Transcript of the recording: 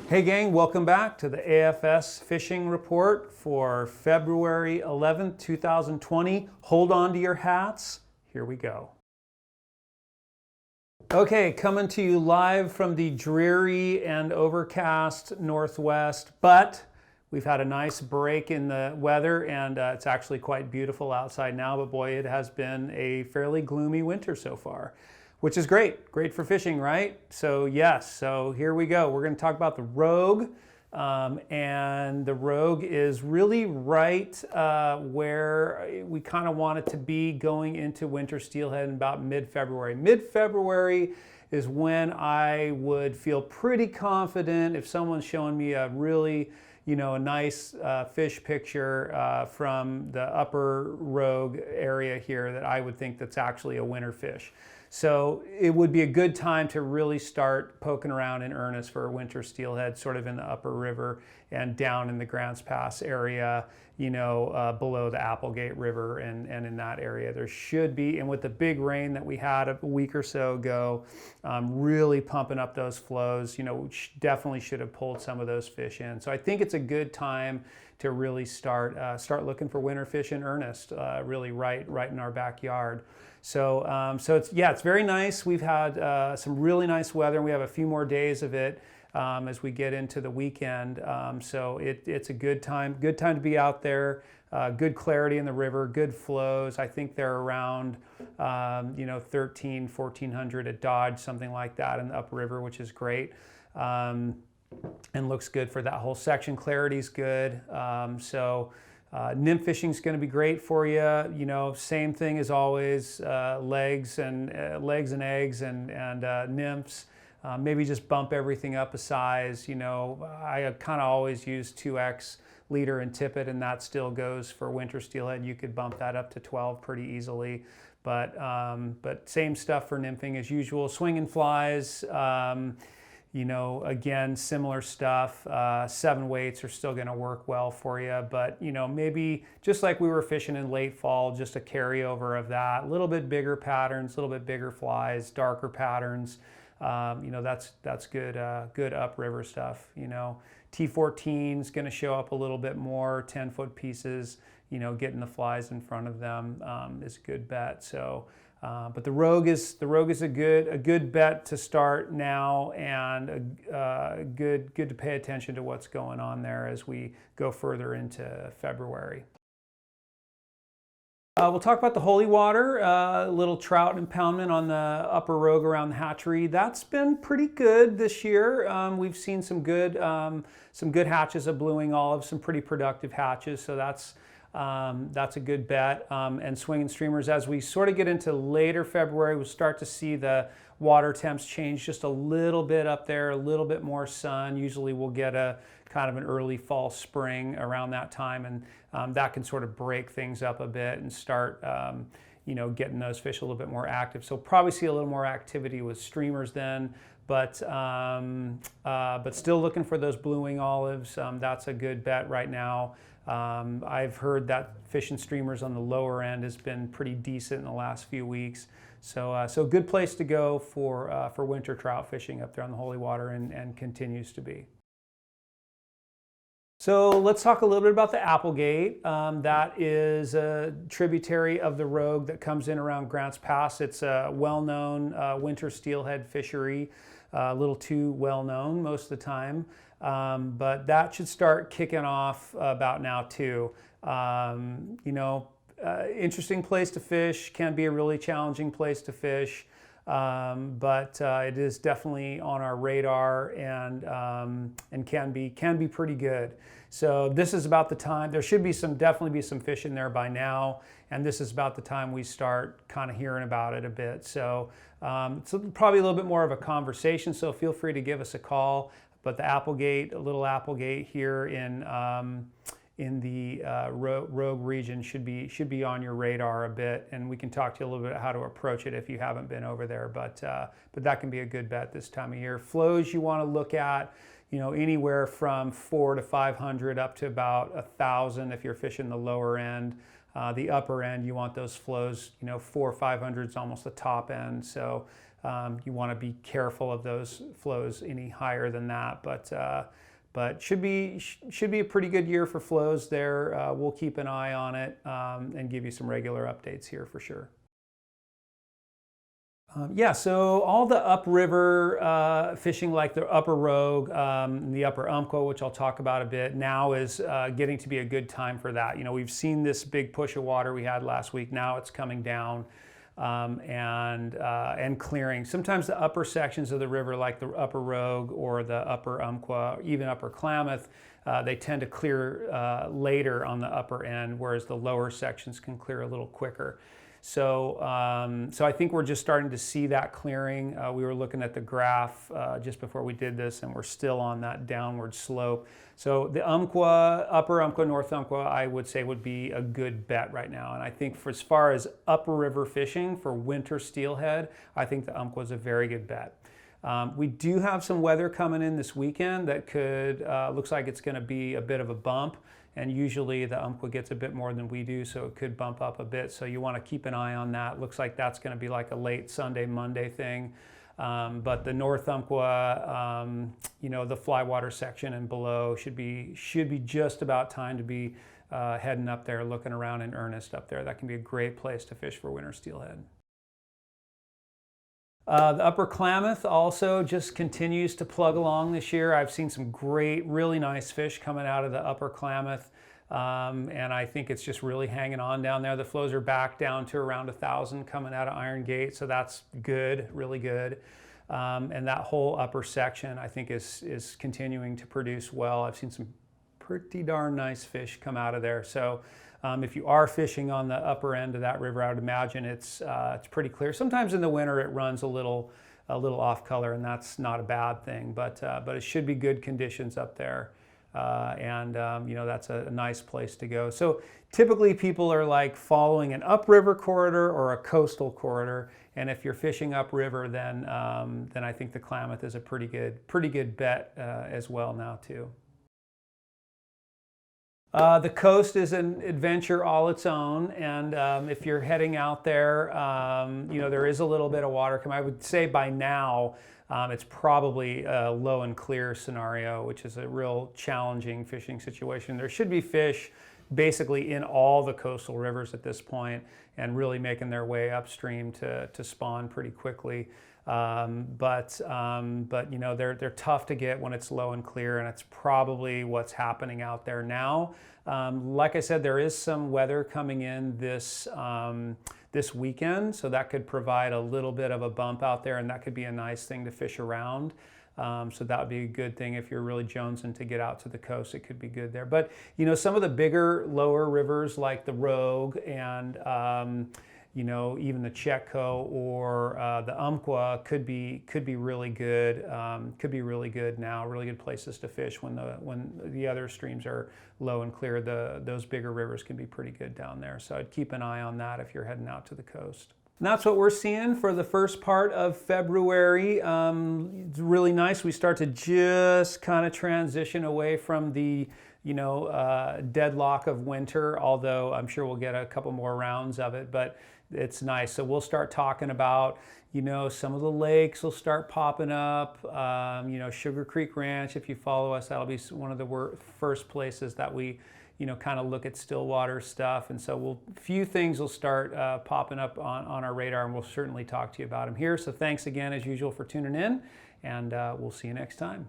Hey gang, welcome back to the AFS Fishing Report for February 11th, 2020. Hold on to your hats. Here we go. Okay, coming to you live from the dreary and overcast Northwest, but we've had a nice break in the weather and it's actually quite beautiful outside now, but boy, it has been a fairly gloomy winter so far. Which is great for fishing, right? So yes, so here we go. We're gonna talk about the Rogue, and the Rogue is really right where we kind of want it to be going into winter steelhead in about mid-February. Mid-February is when I would feel pretty confident if someone's showing me a really, a nice fish picture from the upper Rogue area here that I would think that's actually a winter fish. So it would be a good time to really start poking around in earnest for a winter steelhead, sort of in the upper river and down in the Grants Pass area, below the Applegate River and in that area. There should be, and with the big rain that we had a week or so ago, really pumping up those flows, definitely should have pulled some of those fish in. So I think it's a good time to really start looking for winter fish in earnest, really right in our backyard. So it's very nice. We've had some really nice weather, and we have a few more days of it as we get into the weekend. So it's a good time to be out there. Good clarity in the river, good flows. I think they're around 1,400 at Dodge, something like that in the upriver, which is great. And looks good for that whole section. Clarity's good. Nymph fishing is going to be great for you. Same thing as always, legs and eggs and nymphs. Maybe just bump everything up a size. I kind of always use 2X leader and tippet, and that still goes for winter steelhead. You could bump that up to 12 pretty easily. But same stuff for nymphing as usual. Swinging flies. Again, similar stuff. 7 weights are still going to work well for you, but maybe just like we were fishing in late fall, just a carryover of that. A little bit bigger patterns, a little bit bigger flies, darker patterns. That's good upriver stuff. T14 is going to show up a little bit more. 10-foot pieces. Getting the flies in front of them is a good bet. So. But the Rogue is a good bet to start now, and good to pay attention to what's going on there as we go further into February. We'll talk about the holy water, little trout impoundment on the upper Rogue around the hatchery. That's been pretty good this year. We've seen some good hatches of blueing olive, some pretty productive hatches. So that's a good bet. And swinging streamers, as we sort of get into later February, we'll start to see the water temps change just a little bit up there, a little bit more sun. Usually we'll get a kind of an early fall spring around that time, and that can sort of break things up a bit and start getting those fish a little bit more active. So probably see a little more activity with streamers then, but still looking for those blueing olives. That's a good bet right now. I've heard that fishing streamers on the lower end has been pretty decent in the last few weeks. So good place to go for winter trout fishing up there on the holy water, and continues to be. So let's talk a little bit about the Applegate. That is a tributary of the Rogue that comes in around Grants Pass. It's a well-known winter steelhead fishery, a little too well-known most of the time. But that should start kicking off about now too. Interesting place to fish, can be a really challenging place to fish, but it is definitely on our radar and can be pretty good. So this is about the time. There should be definitely be some fish in there by now, and this is about the time we start kind of hearing about it a bit. So it's probably a little bit more of a conversation. So feel free to give us a call. But the Applegate, a little Applegate here in the Rogue region should be on your radar a bit, and we can talk to you a little bit about how to approach it if you haven't been over there. But that can be a good bet this time of year. Flows you want to look at, anywhere from 400 to 500 up to about 1,000 if you're fishing the lower end. The upper end, you want those flows, 400 or 500 is almost the top end. So You want to be careful of those flows any higher than that, but should be a pretty good year for flows there. We'll keep an eye on it and give you some regular updates here for sure. Yeah, so all the upriver fishing like the upper Rogue, the upper Umpqua, which I'll talk about a bit, now is getting to be a good time for that. You know, we've seen this big push of water we had last week. Now it's coming down and clearing. Sometimes the upper sections of the river, like the upper Rogue or the upper Umpqua, even upper Klamath, they tend to clear later on the upper end, whereas the lower sections can clear a little quicker. So I think we're just starting to see that clearing. We were looking at the graph just before we did this, and we're still on that downward slope. So the Umpqua, upper Umpqua, north Umpqua, I would say would be a good bet right now. And I think for as far as upper river fishing for winter steelhead, I think the Umpqua is a very good bet. We do have some weather coming in this weekend that could, looks like it's going to be a bit of a bump. And usually the Umpqua gets a bit more than we do, so it could bump up a bit. So you want to keep an eye on that. Looks like that's going to be like a late Sunday, Monday thing. But the North Umpqua, you know, the flywater section and below should be just about time to be heading up there, looking around in earnest up there. That can be a great place to fish for winter steelhead. The upper Klamath also just continues to plug along this year. I've seen some great, really nice fish coming out of the upper Klamath, and I think it's just really hanging on down there. The flows are back down to around 1,000 coming out of Iron Gate, so that's good, really good. And that whole upper section, I think, is continuing to produce well. I've seen some pretty darn nice fish come out of there. So if you are fishing on the upper end of that river, I would imagine it's pretty clear. Sometimes in the winter it runs a little off color, and that's not a bad thing. But it should be good conditions up there, and you know, that's a nice place to go. So typically people are like following an upriver corridor or a coastal corridor, and if you're fishing upriver, then I think the Klamath is a pretty good bet as well now too. The coast is an adventure all its own, and if you're heading out there, you know, there is a little bit of water coming. I would say by now it's probably a low and clear scenario, which is a real challenging fishing situation. There should be fish basically in all the coastal rivers at this point, and really making their way upstream to spawn pretty quickly. But you know, they're tough to get when it's low and clear, and it's probably what's happening out there now. Like I said, there is some weather coming in this weekend, so that could provide a little bit of a bump out there, and that could be a nice thing to fish around. So that would be a good thing if you're really jonesing to get out to the coast. It could be good there. But you know, some of the bigger, lower rivers like the Rogue and you know, even the Chetco or the Umpqua could be really good. Could be really good now. Really good places to fish when the other streams are low and clear. Those bigger rivers can be pretty good down there. So I'd keep an eye on that if you're heading out to the coast. And that's what we're seeing for the first part of February. It's really nice. We start to just kind of transition away from the, you know, deadlock of winter, although I'm sure we'll get a couple more rounds of it, but it's nice. So we'll start talking about, you know, some of the lakes will start popping up. You know, Sugar Creek Ranch, if you follow us, that'll be one of the first places that we, you know, kind of look at stillwater stuff. And so a few things will start popping up on our radar, and we'll certainly talk to you about them here. So thanks again, as usual, for tuning in, and we'll see you next time.